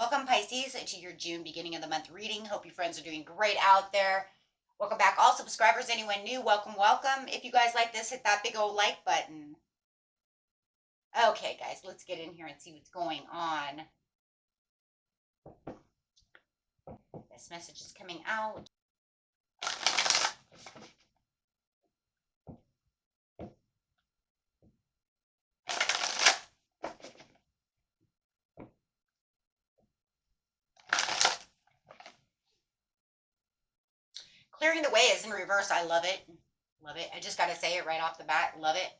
Welcome, Pisces, to your June beginning of the month reading. Hope you friends are doing great out there. Welcome back, all subscribers. Anyone new, welcome, welcome. If you guys like this, hit that big old like button. Okay, guys, let's get in here and see what's going on. This message is coming out. Clearing the way is in reverse. I love it. Love it. I just got to say it right off the bat. Love it.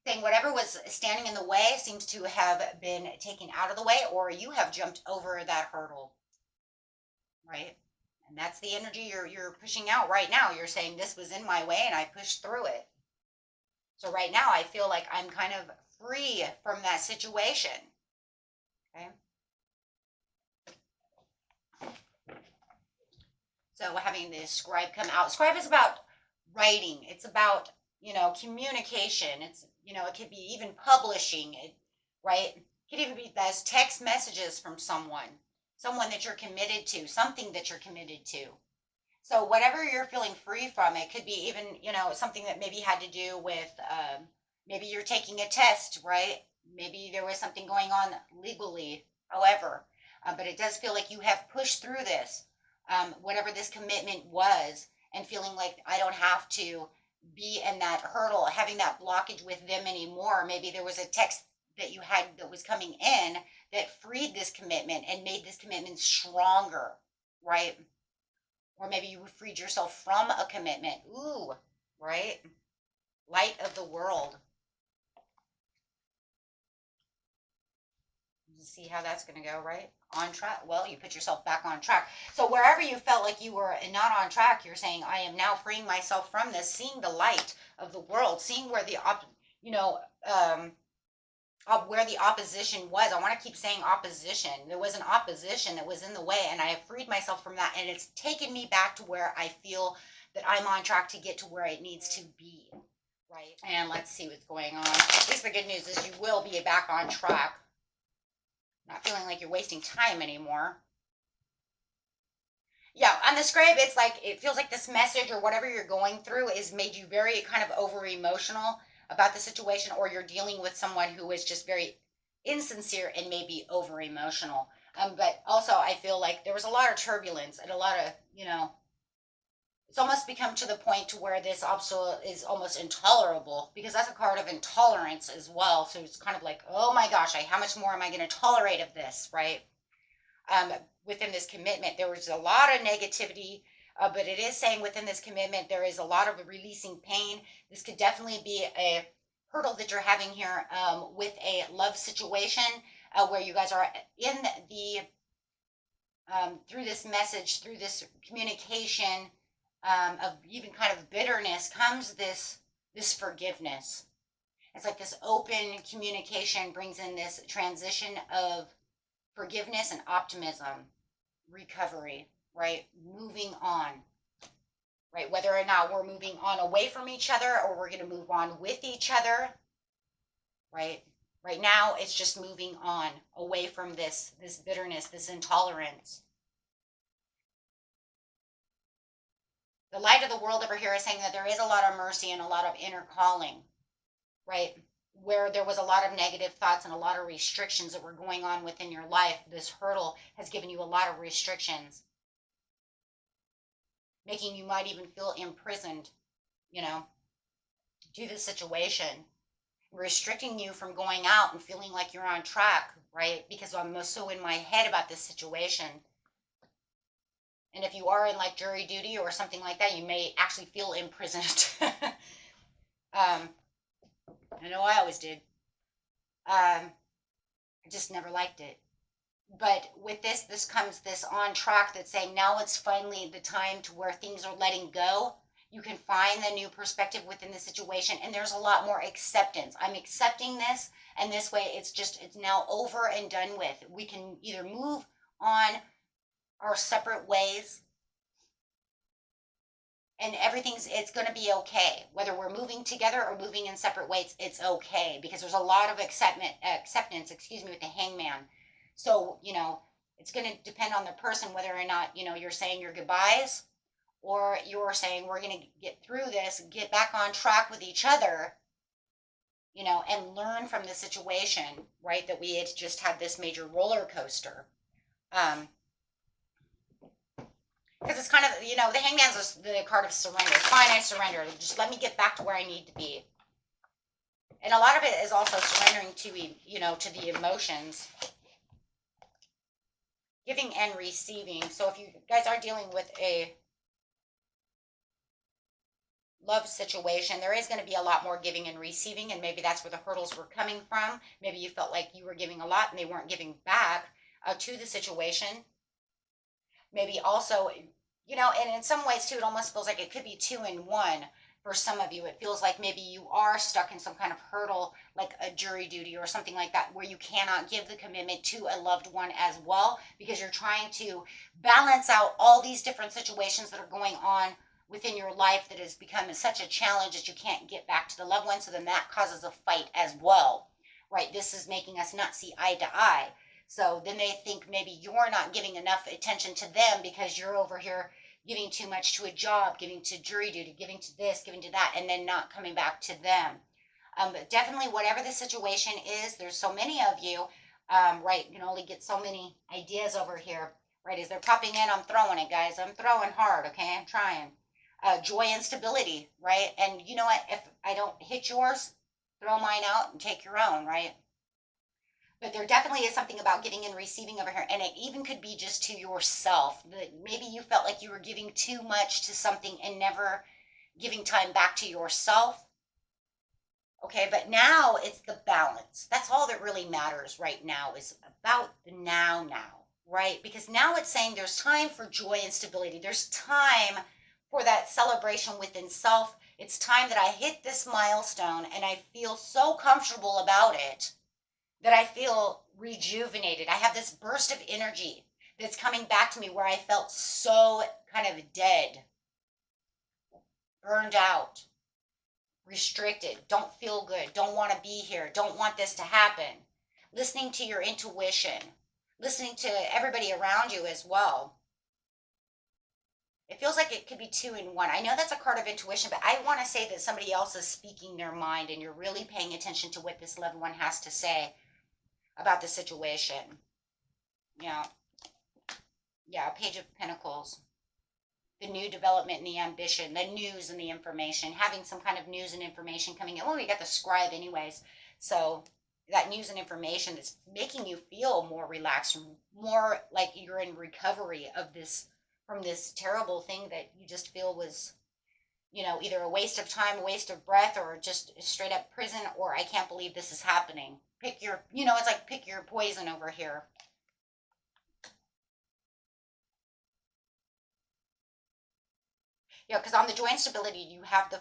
Saying whatever was standing in the way seems to have been taken out of the way, or you have jumped over that hurdle. Right? And that's the energy you're pushing out right now. You're saying this was in my way and I pushed through it. So right now I feel like I'm kind of free from that situation. Okay? So having the scribe come out. Scribe is about writing. It's about, communication. It's, it could be even publishing it, right? It could even be those text messages from someone that you're committed to, something that you're committed to. So whatever you're feeling free from, it could be even, something that maybe had to do with, maybe you're taking a test, right? Maybe there was something going on legally, however, but it does feel like you have pushed through this. Whatever this commitment was, and feeling like I don't have to be in that hurdle, having that blockage with them anymore. Maybe there was a text that you had that was coming in that freed this commitment and made this commitment stronger, right? Or maybe you freed yourself from a commitment. Ooh, right? Light of the world. See how that's going to go, right? On track. Well, you put yourself back on track. So wherever you felt like you were not on track, you're saying, I am now freeing myself from this, seeing the light of the world, seeing where where the opposition was. I want to keep saying opposition. There was an opposition that was in the way, and I have freed myself from that, and it's taken me back to where I feel that I'm on track to get to where it needs to be, right? And let's see what's going on. At least the good news is you will be back on track. Not feeling like you're wasting time anymore. Yeah, on the scribe, it's like, it feels like this message or whatever you're going through is made you very kind of over emotional about the situation, or you're dealing with someone who is just very insincere and maybe over emotional. But also I feel like there was a lot of turbulence and a lot of, it's almost become to the point to where this obstacle is almost intolerable, because that's a card of intolerance as well. So it's kind of like, oh my gosh, how much more am I going to tolerate of this, right? Within this commitment, there was a lot of negativity, but it is saying within this commitment, there is a lot of releasing pain. This could definitely be a hurdle that you're having here with a love situation where you guys are in the, through this message, through this communication, of even kind of bitterness comes this forgiveness. It's like this open communication brings in this transition of forgiveness and optimism, recovery, right? Moving on, right? Whether or not we're moving on away from each other or we're going to move on with each other, right? Right now, it's just moving on away from this bitterness, this intolerance. The light of the world over here is saying that there is a lot of mercy and a lot of inner calling, right? Where there was a lot of negative thoughts and a lot of restrictions that were going on within your life, this hurdle has given you a lot of restrictions, making you might even feel imprisoned, to the situation, restricting you from going out and feeling like you're on track, right? Because I'm so in my head about this situation. And if you are in like jury duty or something like that, you may actually feel imprisoned. I know I always did. I just never liked it. But with this comes this on track that's saying now it's finally the time to where things are letting go. You can find the new perspective within the situation, and there's a lot more acceptance. I'm accepting this, and this way it's now over and done with. We can either move on our separate ways, and it's going to be okay. Whether we're moving together or moving in separate ways, it's okay, because there's a lot of acceptance, with the hangman. So, It's going to depend on the person whether or not, you're saying your goodbyes, or you're saying we're going to get through this, get back on track with each other, and learn from the situation, right? That we had just had this major roller coaster. Um, because it's kind of, the hangman's the card of surrender. Fine, I surrender. Just let me get back to where I need to be. And a lot of it is also surrendering to, to the emotions, giving and receiving. So if you guys are dealing with a love situation, there is going to be a lot more giving and receiving, and maybe that's where the hurdles were coming from. Maybe you felt like you were giving a lot and they weren't giving back to the situation. Maybe also, and in some ways too, it almost feels like it could be two in one. For some of you, it feels like maybe you are stuck in some kind of hurdle, like a jury duty or something like that, where you cannot give the commitment to a loved one as well, because you're trying to balance out all these different situations that are going on within your life that has become such a challenge that you can't get back to the loved one. So then that causes a fight as well, right? This is making us not see eye to eye. So then they think maybe you're not giving enough attention to them because you're over here giving too much to a job, giving to jury duty, giving to this, giving to that, and then not coming back to them. But definitely, whatever the situation is, there's so many of you, right? You can only get so many ideas over here, right? As they're popping in, I'm throwing it, guys. I'm throwing hard, okay? I'm trying. Joy and stability, right? And you know what? If I don't hit yours, throw mine out and take your own, right? But there definitely is something about giving and receiving over here. And it even could be just to yourself. That maybe you felt like you were giving too much to something and never giving time back to yourself. Okay, but now it's the balance. That's all that really matters right now, is about the now, right? Because now it's saying there's time for joy and stability. There's time for that celebration within self. It's time that I hit this milestone and I feel so comfortable about it that I feel rejuvenated. I have this burst of energy that's coming back to me where I felt so kind of dead, burned out, restricted, don't feel good, don't want to be here, don't want this to happen. Listening to your intuition, listening to everybody around you as well. It feels like it could be two in one. I know that's a card of intuition, but I want to say that somebody else is speaking their mind and you're really paying attention to what this loved one has to say about the situation. Yeah. Yeah, Page of Pentacles. The new development and the ambition, the news and the information, having some kind of news and information coming in. Well, we got the scribe anyways. So that news and information that's making you feel more relaxed, more like you're in recovery of this, from this terrible thing that you just feel was, either a waste of time, a waste of breath, or just straight up prison, or I can't believe this is happening. Pick your, it's like pick your poison over here. Yeah, because on the joy and stability, you have the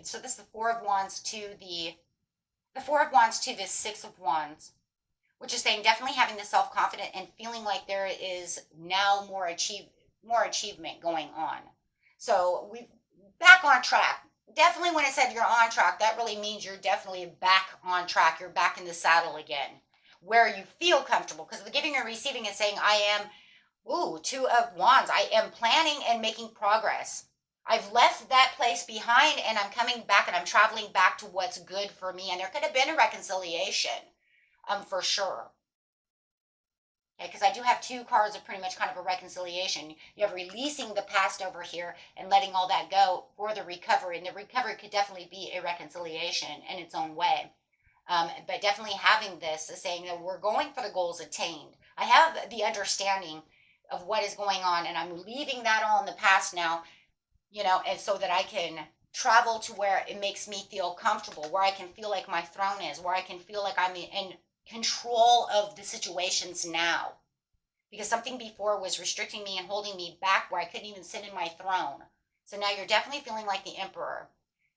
so this is the Four of Wands to the Four of Wands to the Six of Wands, which is saying definitely having the self-confidence and feeling like there is now more achievement going on. So we back on track. Definitely when it said you're on track, that really means you're definitely back on track. You're back in the saddle again, where you feel comfortable. Because the giving and receiving is saying I am, ooh, Two of Wands. I am planning and making progress. I've left that place behind and I'm coming back and I'm traveling back to what's good for me. And there could have been a reconciliation, for sure. Okay, because I do have two cards of pretty much kind of a reconciliation. You have releasing the past over here and letting all that go for the recovery. And the recovery could definitely be a reconciliation in its own way. But definitely having this is saying that we're going for the goals attained. I have the understanding of what is going on and I'm leaving that all in the past now, and so that I can travel to where it makes me feel comfortable, where I can feel like my throne is, where I can feel like I'm in control of the situations now. Because something before was restricting me and holding me back where I couldn't even sit in my throne. So now you're definitely feeling like the emperor.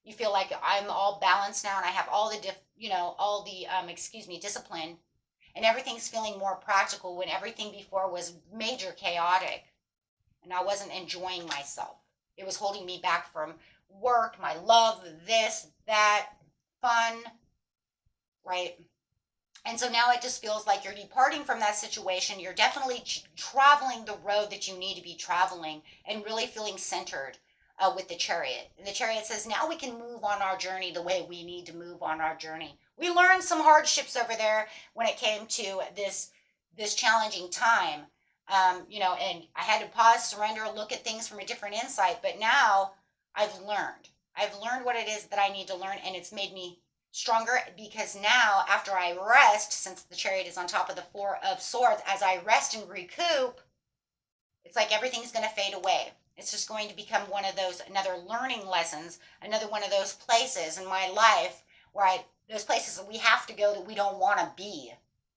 You feel like I'm all balanced now and I have all the, discipline. And everything's feeling more practical when everything before was major chaotic. And I wasn't enjoying myself. It was holding me back from work, my love, this, that, fun, right? And so now it just feels like you're departing from that situation. You're definitely traveling the road that you need to be traveling and really feeling centered with the chariot. And the chariot says, now we can move on our journey the way we need to move on our journey. We learned some hardships over there when it came to this challenging time. And I had to pause, surrender, look at things from a different insight. But now I've learned. I've learned what it is that I need to learn, and it's made me stronger because now, after I rest, since the chariot is on top of the Four of Swords, as I rest and recoup, it's like everything's going to fade away. It's just going to become one of those, another learning lessons, another one of those places in my life where those places that we have to go that we don't want to be.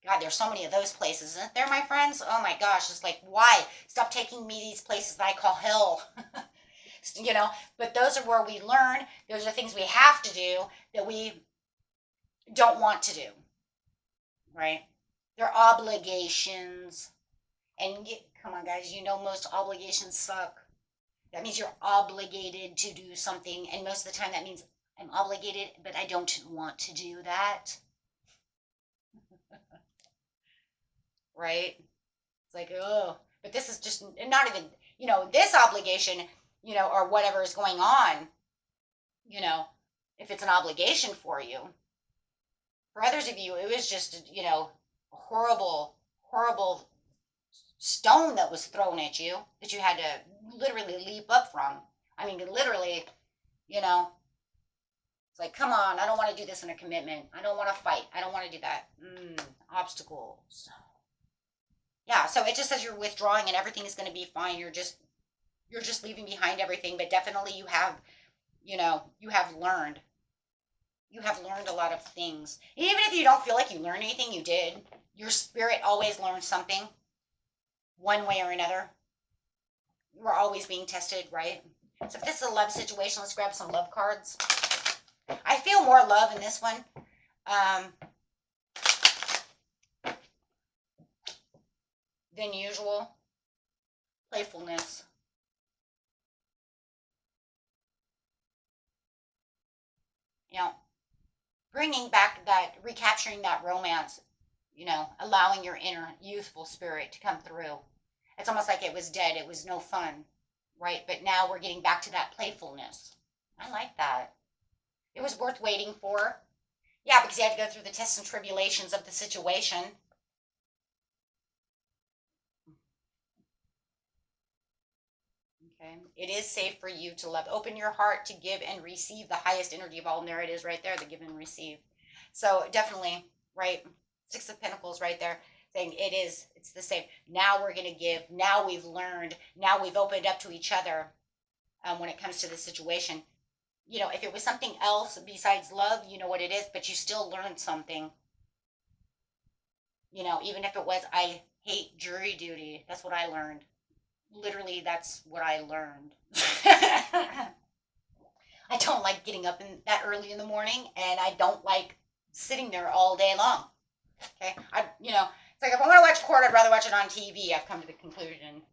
God, there's so many of those places, isn't there, my friends? Oh my gosh, it's like, why? Stop taking me these places that I call hell. But those are where we learn. Those are things we have to do that we don't want to do, right? They're obligations. And come on, guys, most obligations suck. That means you're obligated to do something. And most of the time that means I'm obligated, but I don't want to do that. Right? It's like, oh, but this is just not even, this obligation, or whatever is going on, if it's an obligation for you. For others of you, it was just, horrible, horrible stone that was thrown at you that you had to literally leap up from. I mean, literally, it's like, come on, I don't want to do this in a commitment. I don't want to fight. I don't want to do that. Obstacles. Yeah, so it just says you're withdrawing and everything is going to be fine. You're just leaving behind everything, but definitely you have learned. You have learned a lot of things. Even if you don't feel like you learned anything, you did. Your spirit always learns something, one way or another. We're always being tested, right? So if this is a love situation, let's grab some love cards. I feel more love in this one. Than usual. Playfulness. Bringing back that, recapturing that romance, allowing your inner youthful spirit to come through. It's almost like it was dead. It was no fun, right? But now we're getting back to that playfulness. I like that. It was worth waiting for. Yeah, because you had to go through the tests and tribulations of the situation. Okay. It is safe for you to love. Open your heart to give and receive the highest energy of all. And there it is right there, the give and receive. So definitely, right? Six of Pentacles right there saying it's the same. Now we're going to give. Now we've learned. Now we've opened up to each other when it comes to the situation. If it was something else besides love, you know what it is, but you still learned something. Even if it was, I hate jury duty. That's what I learned. Literally, that's what I learned. I don't like getting up that early in the morning, and I don't like sitting there all day long. Okay, it's like if I want to watch a court, I'd rather watch it on TV. I've come to the conclusion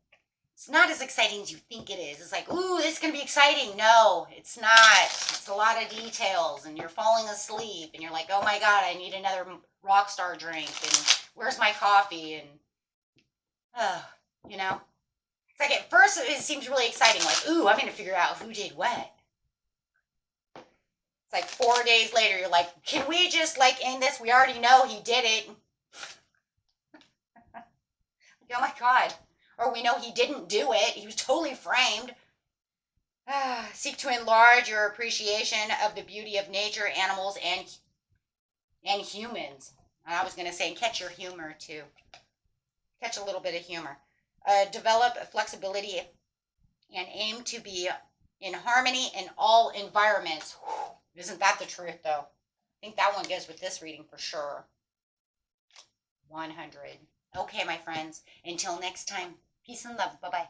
it's not as exciting as you think it is. It's like, ooh, this is gonna be exciting. No, it's not. It's a lot of details, and you're falling asleep, and you're like, oh my god, I need another rock star drink, and where's my coffee, and It's like at first it seems really exciting, like, ooh, I'm going to figure out who did what. It's like 4 days later, you're like, can we just end this? We already know he did it. Oh my God. Or we know he didn't do it. He was totally framed. Seek to enlarge your appreciation of the beauty of nature, animals, and humans. And I was going to say, and catch your humor too. Catch a little bit of humor. Develop flexibility and aim to be in harmony in all environments. Whew, isn't that the truth, though? I think that one goes with this reading for sure. 100. Okay, my friends. Until next time, peace and love. Bye-bye.